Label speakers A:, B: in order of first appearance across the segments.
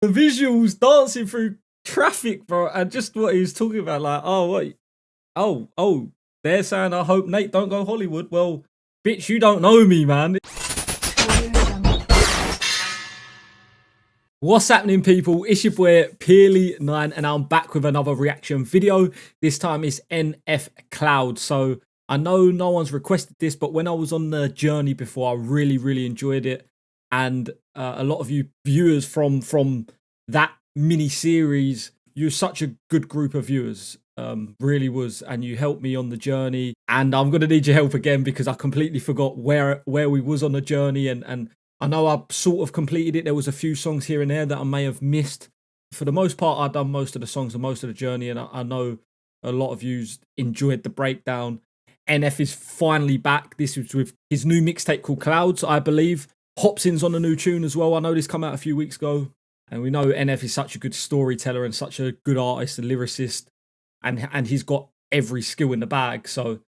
A: the visuals dancing through traffic, bro, and just what he was talking about, like, oh, what? Oh, they're saying, I hope Nate don't go Hollywood. Well, bitch, you don't know me, man. What's happening, people? It's your boy Peely9, and I'm back with another reaction video. This time it's NF Cloud. So I know no one's requested this, but when I was on the journey before, I really enjoyed it. And a lot of you viewers from that mini series, you're such a good group of viewers. Really was, and you helped me on the journey, and I'm gonna need your help again because I completely forgot where we was on the journey, and I know I sort of completed it. There was a few songs here and there that I may have missed. For the most part, I've done most of the songs and most of the journey, and I know a lot of you enjoyed the breakdown. NF is finally back. This is with his new mixtape called Clouds, I believe. Hopsin's on a new tune as well. I know this came out a few weeks ago, and we know NF is such a good storyteller and such a good artist and lyricist. And he's got every skill in the bag. So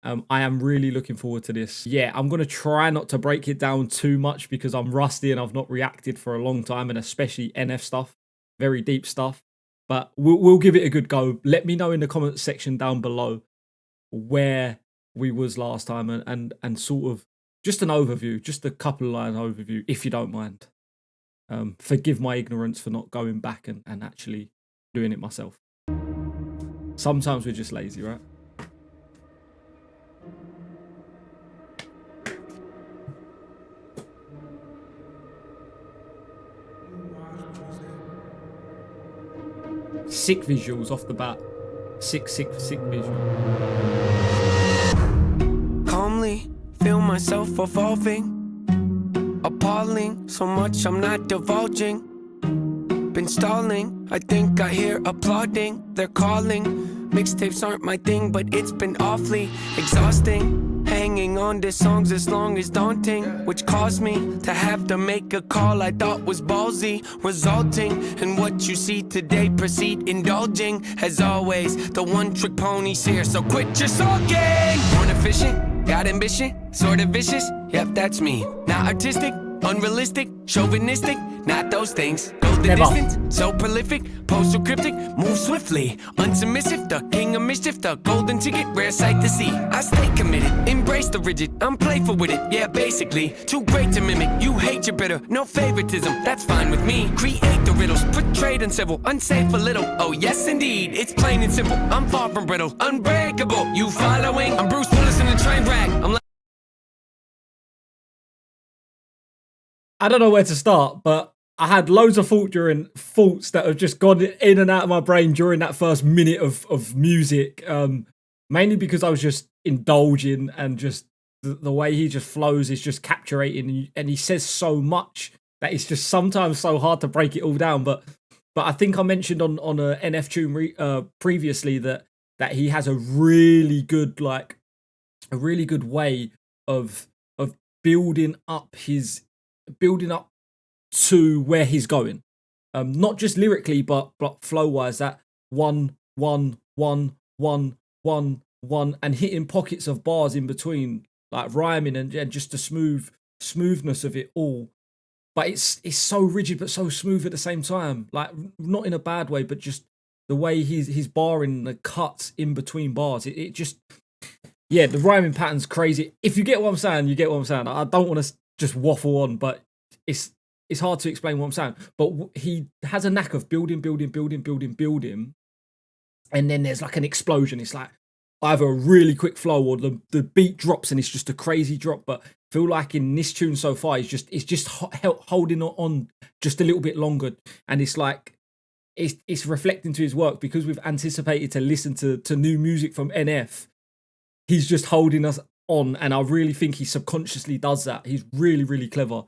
A: I am really looking forward to this. Yeah, I'm going to try not to break it down too much because I'm rusty and I've not reacted for a long time, and especially NF stuff, very deep stuff. But we'll give it a good go. Let me know in the comments section down below where we was last time, and sort of just an overview, just a couple of line overview, if you don't mind. Forgive my ignorance for not going back and actually doing it myself. Sometimes we're just lazy, right? Sick visuals off the bat. Sick visual.
B: Calmly feel myself evolving. Appalling, so much I'm not divulging. Been stalling, I think I hear applauding. They're calling. Mixtapes aren't my thing, but it's been awfully exhausting. Hanging on to songs as long as daunting, which caused me to have to make a call I thought was ballsy, resulting in what you see today. Proceed indulging, as always, the one-trick pony's here, so quit your sulking. Born efficient, got ambition, sort of vicious, yep, that's me. Not artistic, unrealistic, chauvinistic, not those things. Go the distance, so prolific, pose so cryptic, move swiftly, unsubmissive, the king of mischief, the golden ticket, rare sight to see. I stay committed, embrace the rigid, I'm playful with it, yeah, basically. Too great to mimic, you hate your bitter, no favoritism, that's fine with me. Create the riddles, portrayed and civil, unsafe a little, oh yes indeed, it's plain and simple. I'm far from brittle, unbreakable, you following? I'm Bruce Willis in a train wreck, I'm like,
A: I don't know where to start, but I had loads of thoughts that have just gone in and out of my brain during that first minute of music. Mainly because I was just indulging, and just the way he just flows is just captivating, and he says so much that it's just sometimes so hard to break it all down. But I think I mentioned on a NF tune previously that he has a really good way of building up to where he's going, not just lyrically but flow wise, that one, and hitting pockets of bars in between, like rhyming, and just the smoothness of it all. But it's so rigid but so smooth at the same time, like not in a bad way, but just the way he's barring the cuts in between bars, it just, yeah, the rhyming pattern's crazy. If you get what I'm saying, you get what I'm saying. I don't want to just waffle on, but it's hard to explain what I'm saying. But he has a knack of building, and then there's like an explosion. It's like either a really quick flow or the beat drops and it's just a crazy drop. But I feel like in this tune so far, it's just holding on just a little bit longer, and it's like it's reflecting to his work, because we've anticipated to listen to new music from NF. He's just holding us on, and I really think he subconsciously does that. He's really clever.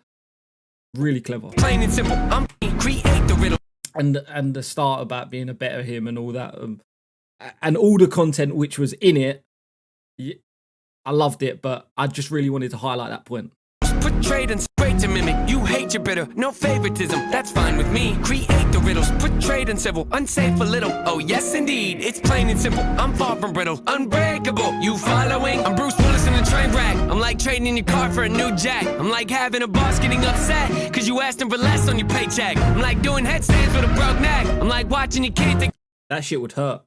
A: Really clever.
B: Plain and simple, I'm create the riddle.
A: And the start about being a better him and all that, and all the content which was in it, I loved it, but I just really wanted to highlight that point.
B: Portrayed and straight to mimic, you hate your bitter, no favoritism, that's fine with me. Create the riddles. Portrayed uncivil, unsafe for little. Oh yes indeed, it's plain and simple. I'm far from brittle, unbreakable. You following? I'm Bruce Willis in a train wreck. I'm like trading in your car for a new jack. I'm like having a boss getting upset cause you asked him for less on your paycheck. I'm like doing headstands with a broke neck. I'm like watching your kid take
A: That shit would hurt.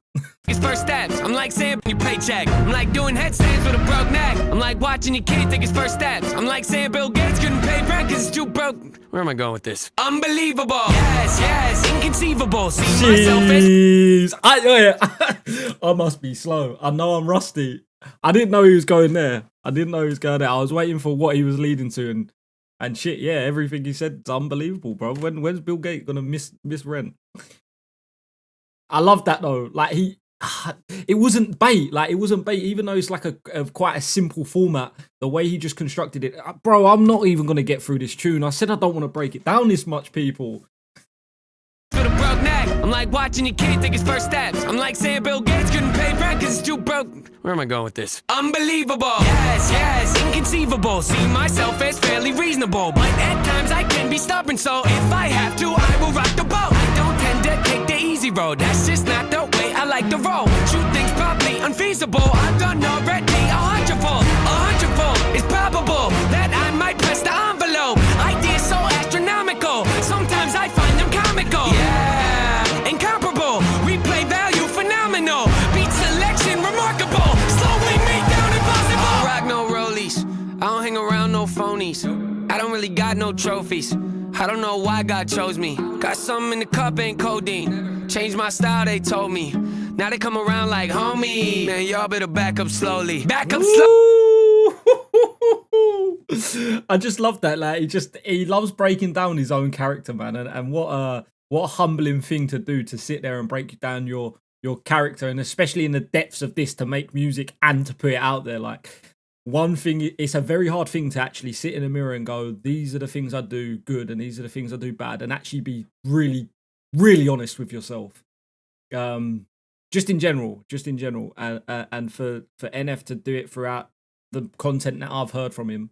B: his first steps. I'm like saying your paycheck. I'm like doing headstands with a broke neck. I'm like watching your kid take his first steps. I'm like saying Bill Gates couldn't pay rent cause it's too broke. Where am I going with this? Unbelievable. Yes, yes, inconceivable. See myself as
A: Jeez. I must be slow. I know I'm rusty. I didn't know he was going there. I was waiting for what he was leading to and shit, yeah, everything he said is unbelievable, bro. When's Bill Gates gonna miss rent? I love that though. Like it wasn't bait. Like it wasn't bait, even though it's like a quite a simple format. The way he just constructed it, bro. I'm not even gonna get through this tune. I said I don't want to break it down this much, people.
B: for the broke neck. I'm like watching your kid take his first steps. I'm like saying Bill Gates couldn't pay rent cause it's too broke. Where am I going with this? Unbelievable. Yes, yes, inconceivable. See myself as fairly reasonable, but at times I can be stubborn. So if I have to, I will rock the boat. I don't tend to take the easy road. That's just not the way I like to roll. Shoot things probably unfeasible. I've done already 100-fold. 100-fold. It's probable that I might press the envelope. Ideas so astronomical. Sometimes I find them comical. Yeah, incomparable. Replay value phenomenal. Beat selection remarkable. Slowing me down impossible. I don't rock no rollies. I don't hang around no phonies. I don't really got no trophies. I don't know why God chose me. Got something in the cup, ain't codeine. Changed my style, they told me. Now they come around like homie. Man, y'all better back up slowly. Back up slowly.
A: I just love that. Like he loves breaking down his own character, man. And what a humbling thing to do, to sit there and break down your character, and especially in the depths of this, to make music and to put it out there. Like, one thing, it's a very hard thing to actually sit in a mirror and go, these are the things I do good and these are the things I do bad, and actually be really, really honest with yourself. Just in general, and for NF to do it throughout the content that I've heard from him,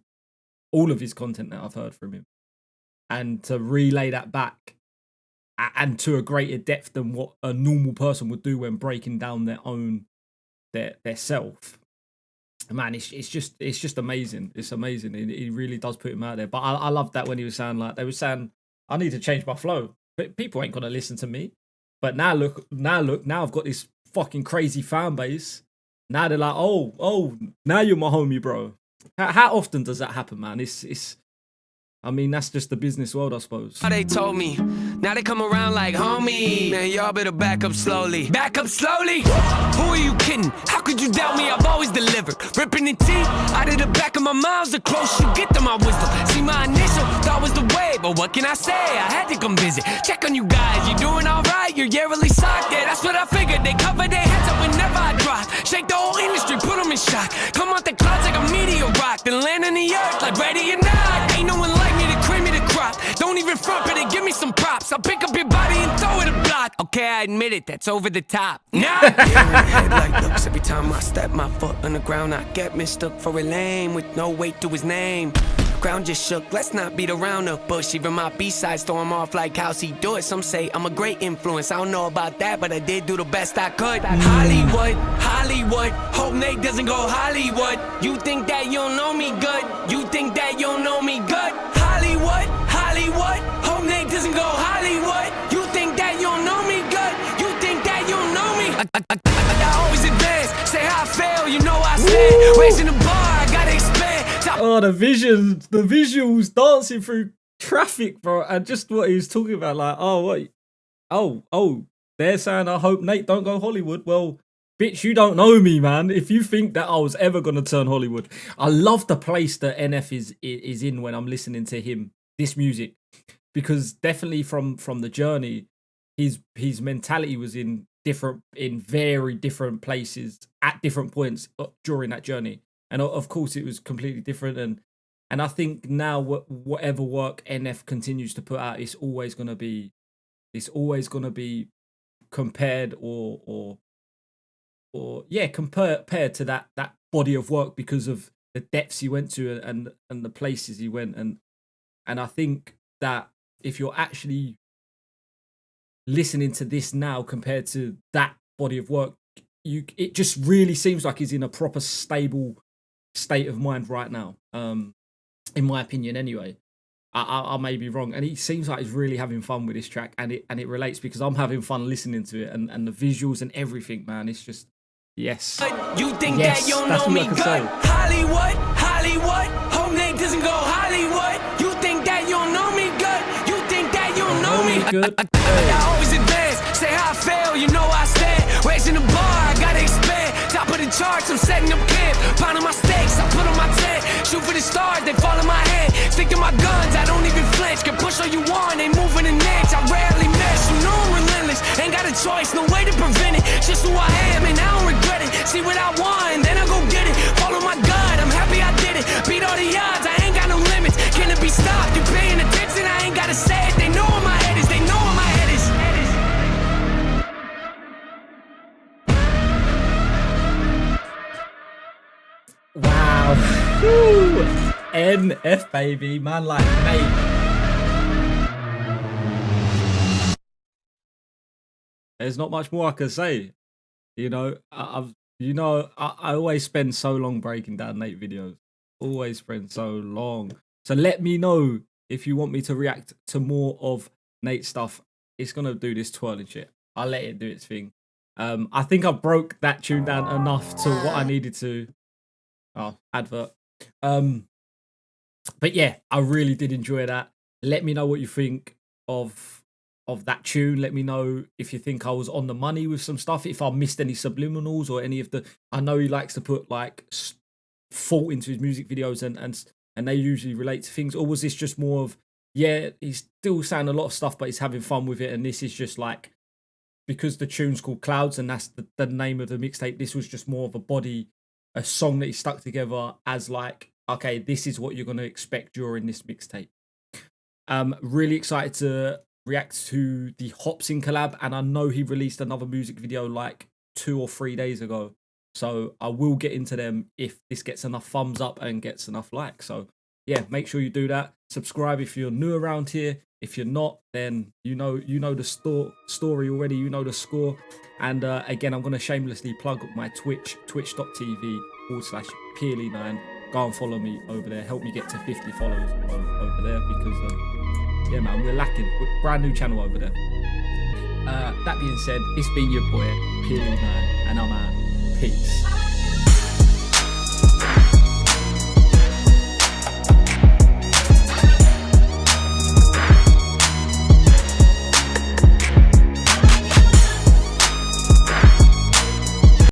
A: all of his content that I've heard from him, and to relay that back and to a greater depth than what a normal person would do when breaking down their self. Man, it's just amazing. It's amazing. He really does put him out there. But I love that when he was saying, like, they were saying, I need to change my flow. But people ain't gonna listen to me. But now look, now I've got this fucking crazy fan base. Now they're like, oh, now you're my homie, bro. How often does that happen, man? I mean, that's just the business world, I suppose.
B: They told me. Now they come around like homie. Man, y'all better back up slowly. Back up slowly? Who are you kidding? How could you doubt me? I've always delivered. Ripping the teeth out of the back of my mouth. The closer you get to my wisdom. See, my initial thought was the way, but what can I say? I had to come visit. Check on you guys. You doing alright? You're yearly socked. Yeah, that's what I figured. They cover their heads up whenever I drop. Shake the whole industry, put them in shock. Come out the clouds like a meteor rock. Then land on the earth like ready or not. Ain't no one like me to cream me the crop. Don't even front, better give me some props. I'll pick up your body and throw it a block. Okay, I admit it, that's over the top. Nah. Headlight looks every time I step my foot on the ground. I get mistook for a lame with no weight to his name. Ground just shook, let's not beat around the bush. Even my B-sides throw him off like how's he do it. Some say I'm a great influence, I don't know about that, but I did do the best I could. Hollywood, hope Nate doesn't go Hollywood. You think that you don't know me good? You think that you don't know me good? Hollywood, hope Nate doesn't go Hollywood. You think that you don't know me good? You think that you don't know me? I always advance, say how I fail, you know I stand. Raising the bar, I gotta expand.
A: Oh, the visuals dancing through traffic, bro, and just what he was talking about, like, they're saying, I hope Nate don't go Hollywood. Well, bitch, you don't know me, man. If you think that I was ever gonna turn Hollywood, I love the place that NF is in when I'm listening to him, this music, because definitely from the journey, his mentality was in very different places at different points during that journey. And of course, it was completely different. And I think now, whatever work NF continues to put out, it's always gonna be compared or compared to that body of work, because of the depths he went to and the places he went. And I think that if you're actually listening to this now compared to that body of work, it just really seems like he's in a proper stable state of mind right now. In my opinion, anyway. I may be wrong, and he seems like he's really having fun with this track, and it relates because I'm having fun listening to it, and the visuals and everything, man. It's just yes.
B: You think
A: Yes,
B: that you
A: that's
B: know
A: what I
B: me
A: can
B: good?
A: say.
B: Hollywood, Hollywood, home name doesn't go Hollywood. You think that you know me good? You think that you know me
A: Good.
B: I always advance, say how I fail, you know I stand. Raising the bar, I gotta expand. Top of the charts, I'm setting up camp. Pounding my stakes, I put on my tent. Shoot for the stars, they fall in my hand. Stick to my guns, I don't even flinch. Can push all you want, ain't moving an inch. I rarely miss, you know I'm relentless. Ain't got a choice, no way to prevent it. Just who I am, and I don't regret it. See what I want, then I go get it. Follow my gut, I'm happy I did it. Beat all the odds, I ain't got no limits. Can it be stopped? You paying attention? I ain't gotta say it. They know where my head is, they know where my head is.
A: Wow. Woo. NF baby, man, like mate. There's not much more I can say. You know, I always spend so long breaking down Nate videos. Always spend so long. So let me know if you want me to react to more of Nate's stuff. It's gonna do this twirling shit. I'll let it do its thing. I think I broke that tune down enough to what I needed to. Oh, advert. But yeah, I really did enjoy that. Let me know what you think of that tune. Let me know if you think I was on the money with some stuff, if I missed any subliminals or any of the. I know he likes to put like thought into his music videos, and they usually relate to things. Or was this just more of, yeah, he's still saying a lot of stuff, but he's having fun with it, and this is just like, because the tune's called Clouds and that's the name of the mixtape, this was just more of a song that he stuck together as like, okay, this is what you're going to expect during this mixtape. Really excited to react to the Hopsin collab, and I know he released another music video like 2 or 3 days ago, so I will get into them if this gets enough thumbs up and gets enough likes. So yeah, make sure you do that. Subscribe if you're new around here. If you're not, then you know the story already, you know the score. And again, I'm going to shamelessly plug my Twitch, twitch.tv/Peely9. Go and follow me over there. Help me get to 50 followers over there, because yeah, man, we're lacking. We're brand new channel over there. That being said, it's been your boy Peely9, and I'm out. Peace.